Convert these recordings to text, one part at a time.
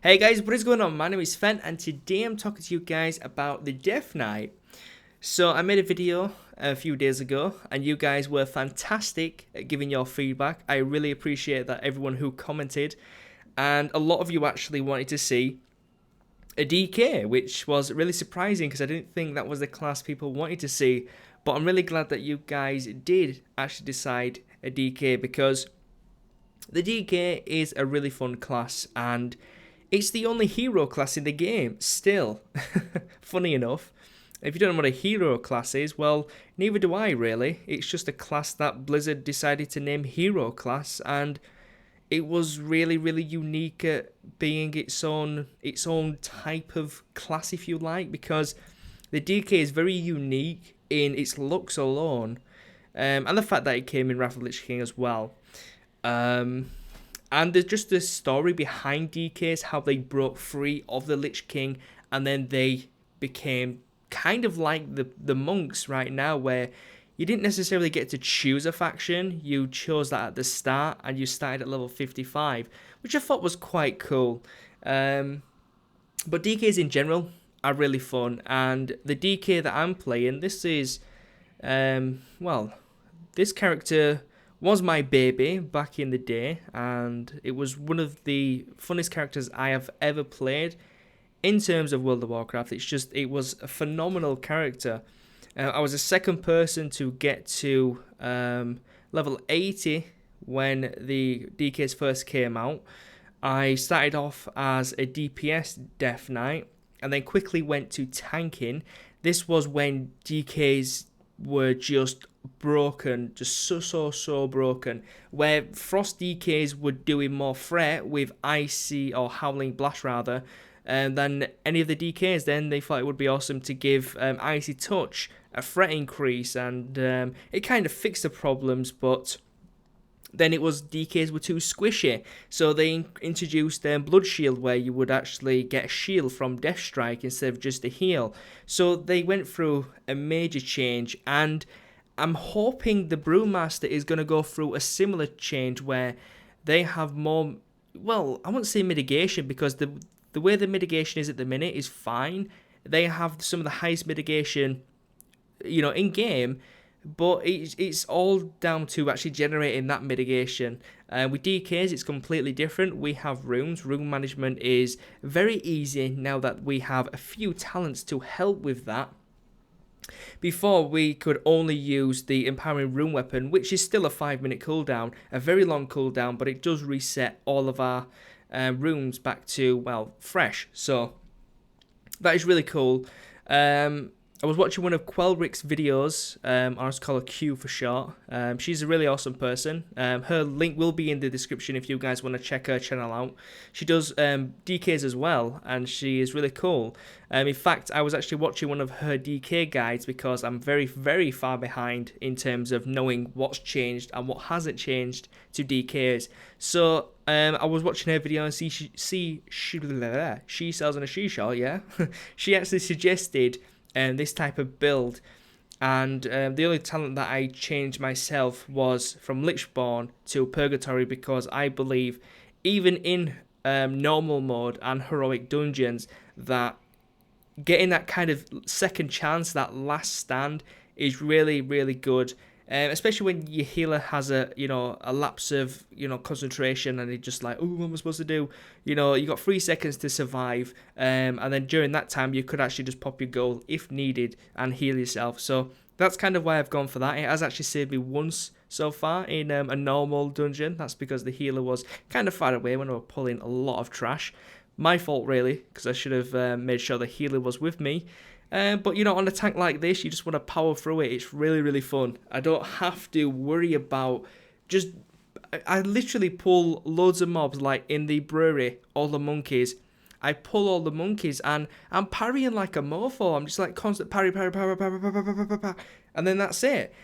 Hey guys, what is going on? My name is Fen and today I'm talking to you guys about the Death Knight. So I made a video a few days ago and you guys were fantastic at giving your feedback. I really appreciate that, everyone who commented, and a lot of you actually wanted to see a DK, which was really surprising because I didn't think that was the class people wanted to see. But I'm really glad that you guys did actually decide a DK, because the DK is a really fun class and it's the only hero class in the game still. Funny enough. If you don't know what a hero class is, well, neither do I really. It's just a class that Blizzard decided to name hero class, and it was really, really unique at being its own type of class, if you like, because the DK is very unique in its looks alone, and the fact that it came in Wrath of the Lich King as well. And there's just the story behind DKs, how they broke free of the Lich King, and then they became kind of like the monks right now, where you didn't necessarily get to choose a faction. You chose that at the start, and you started at level 55, which I thought was quite cool. But DKs in general are really fun, and the DK that I'm playing, this is, well, this character was my baby back in the day, and it was one of the funnest characters I have ever played in terms of World of Warcraft. It was a phenomenal character. I was the second person to get to level 80 when the DKs first came out. I started off as a DPS Death Knight and then quickly went to tanking. This was when DKs were just broken, just so broken, where Frost DKs were doing more threat with Icy or Howling Blast rather, than any of the DKs. Then they thought it would be awesome to give Icy Touch a threat increase, and it kind of fixed the problems, but then it was DKs were too squishy, so they introduced Blood Shield, where you would actually get a shield from Death Strike instead of just a heal. So they went through a major change, and I'm hoping the Brewmaster is going to go through a similar change where they have more, well, I won't say mitigation, because the way the mitigation is at the minute is fine. They have some of the highest mitigation, in game, but it's all down to actually generating that mitigation. With DKs, it's completely different. We have runes. Rune management is very easy now that we have a few talents to help with that. Before, we could only use the Empowering Rune Weapon, which is still a 5-minute cooldown, a very long cooldown, but it does reset all of our runes back to, well, fresh. So that is really cool. I was watching one of Quelric's videos, I'll just call her Q for short. She's a really awesome person. Her link will be in the description if you guys want to check her channel out. She does DKs as well, and she is really cool. In fact, I was actually watching one of her DK guides because I'm very, very far behind in terms of knowing what's changed and what hasn't changed to DKs. So I was watching her video and she sells on a she-shot, yeah? She actually suggested this type of build, and the only talent that I changed myself was from Lichborn to Purgatory, because I believe even in normal mode and heroic dungeons that getting that kind of second chance, that last stand, is really, really good. Especially when your healer has a lapse of concentration, and it's just like, oh, what am I supposed to do? You got 3 seconds to survive, and then during that time you could actually just pop your goal if needed and heal yourself. So that's kind of why I've gone for that. It has actually saved me once so far in a normal dungeon. That's because the healer was kind of far away when I was pulling a lot of trash. My fault really, because I should have made sure the healer was with me. But on a tank like this, you just want to power through it. It's really, really fun. I don't have to worry about I literally pull loads of mobs, like in the brewery, all the monkeys. I pull all the monkeys and I'm parrying like a mofo. I'm just like constant parry, and then that's it.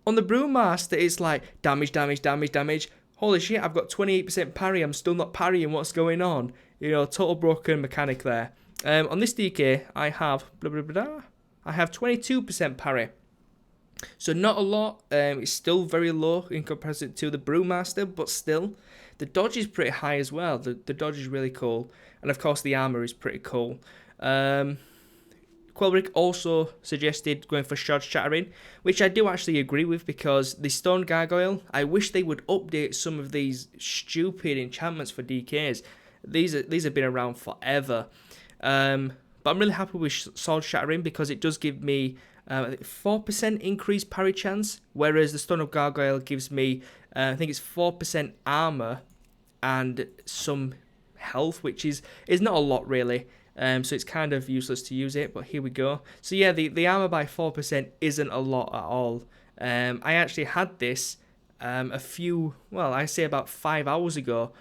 On the Brewmaster, it's like damage. Holy shit, I've got 28% parry. I'm still not parrying. What's going on? Total broken mechanic there. On this DK, I have I have 22% parry. So not a lot. It's still very low in comparison to the Brewmaster, but still. The dodge is pretty high as well. The dodge is really cool. And of course the armor is pretty cool. Quelric also suggested going for Shard Shattering, which I do actually agree with, because the Stone Gargoyle, I wish they would update some of these stupid enchantments for DKs. These have been around forever. But I'm really happy with Sword Shattering because it does give me 4% increased parry chance, whereas the Stone of Gargoyle gives me, I think it's 4% armor and some health, which is not a lot really. So it's kind of useless to use it, but here we go. So yeah, the armor by 4% isn't a lot at all. I actually had this I say about 5 hours ago.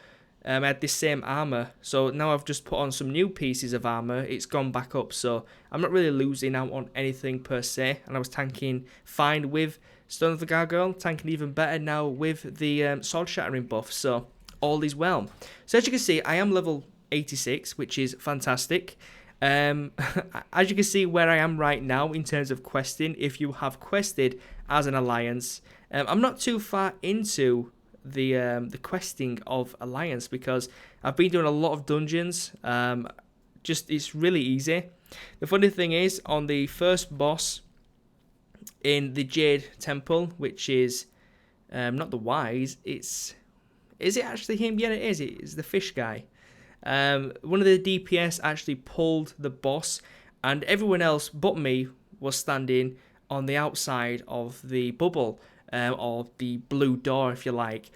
I had this same armor, so now I've just put on some new pieces of armor. It's gone back up, so I'm not really losing out on anything per se. And I was tanking fine with Stone of the Gargoyle, tanking even better now with the Sword Shattering buff, so all is well. So as you can see, I am level 86, which is fantastic. As you can see where I am right now in terms of questing, if you have quested as an alliance, I'm not too far into the questing of alliance because I've been doing a lot of dungeons. It's really easy. The funny thing is, on the first boss in the Jade Temple, which is not the Wise, is it actually him? Yeah, it is. It's the fish guy. One of the DPS actually pulled the boss, and everyone else but me was standing on the outside of the bubble, or the blue door, if you like.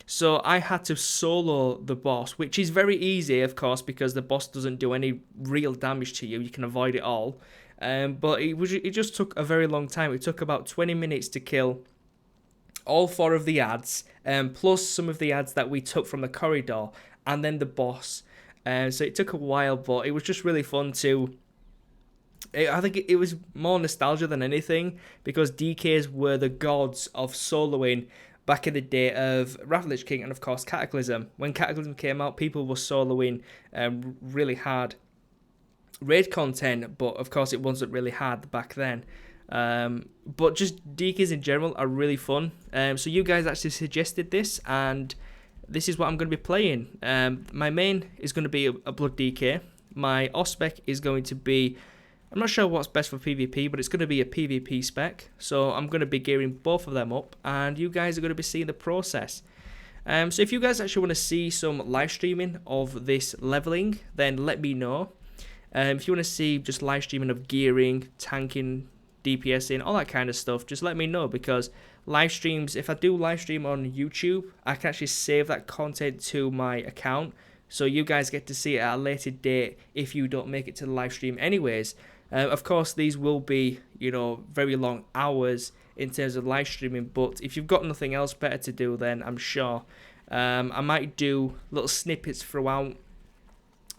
So I had to solo the boss, which is very easy, of course, because the boss doesn't do any real damage to you. You can avoid it all. But it just took a very long time. It took about 20 minutes to kill all 4 of the ads, plus some of the ads that we took from the corridor, and then the boss. So it took a while, but it was just really fun to... I think it was more nostalgia than anything, because DKs were the gods of soloing back in the day of Wrath of the Lich King and, of course, Cataclysm. When Cataclysm came out, people were soloing really hard raid content, but, of course, it wasn't really hard back then. But just DKs in general are really fun. So you guys actually suggested this, and this is what I'm going to be playing. My main is going to be a Blood DK. My off-spec is going to be... I'm not sure what's best for PvP, but it's going to be a PvP spec. So I'm going to be gearing both of them up, and you guys are going to be seeing the process. So if you guys actually want to see some live streaming of this leveling, then let me know. If you want to see just live streaming of gearing, tanking, DPSing, all that kind of stuff, just let me know, because live streams, if I do live stream on YouTube, I can actually save that content to my account, so you guys get to see it at a later date if you don't make it to the live stream anyways. Of course, these will be, very long hours in terms of live streaming, but if you've got nothing else better to do, then I'm sure I might do little snippets throughout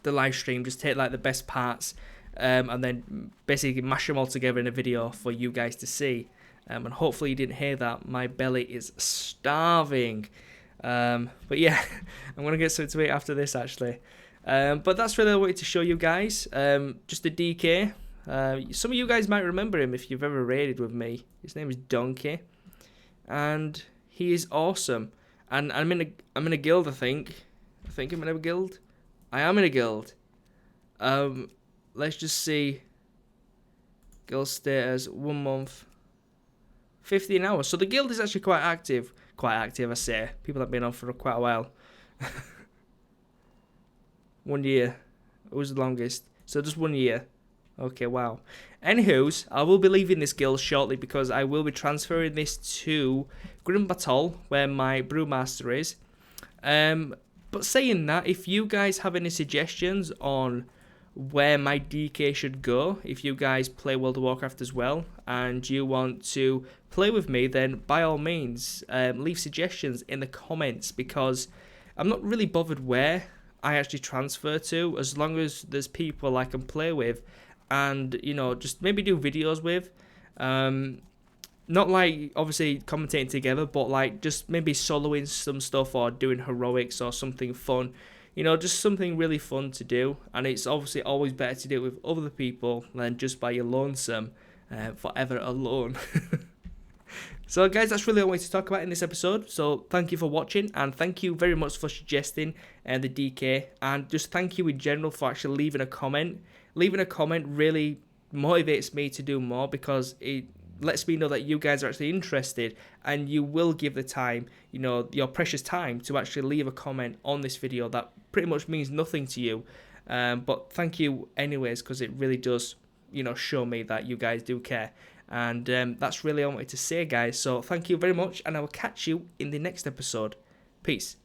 the live stream, just take like the best parts, and then basically mash them all together in a video for you guys to see. And hopefully you didn't hear that. My belly is starving. But yeah, I'm going to get something to eat after this, actually. But that's really what I wanted to show you guys. Just a DK. Some of you guys might remember him if you've ever raided with me. His name is Donkey, and he is awesome. And I'm in a guild, I think. I think I'm in a guild. I am in a guild. Let's just see. Guild status, 1 month. 15 hours. So the guild is actually quite active. Quite active, I say. People have been on for quite a while. 1 year. It was the longest. So just 1 year. Okay, wow. Anywho's, I will be leaving this guild shortly because I will be transferring this to Grim Battle, where my brewmaster is. But saying that, if you guys have any suggestions on where my DK should go, if you guys play World of Warcraft as well and you want to play with me, then by all means leave suggestions in the comments, because I'm not really bothered where I actually transfer to, as long as there's people I can play with and just maybe do videos with, not like obviously commentating together, but like just maybe soloing some stuff or doing heroics or something fun. Just something really fun to do, and it's obviously always better to do it with other people than just by your lonesome, forever alone. So guys, that's really all I wanted to talk about in this episode. So thank you for watching, and thank you very much for suggesting the DK, and just thank you in general for actually leaving a comment. Leaving a comment really motivates me to do more, because it lets me know that you guys are actually interested and you will give the time, your precious time, to actually leave a comment on this video that pretty much means nothing to you. But thank you anyways, because it really does, show me that you guys do care. And that's really all I wanted to say, guys. So thank you very much, and I will catch you in the next episode. Peace.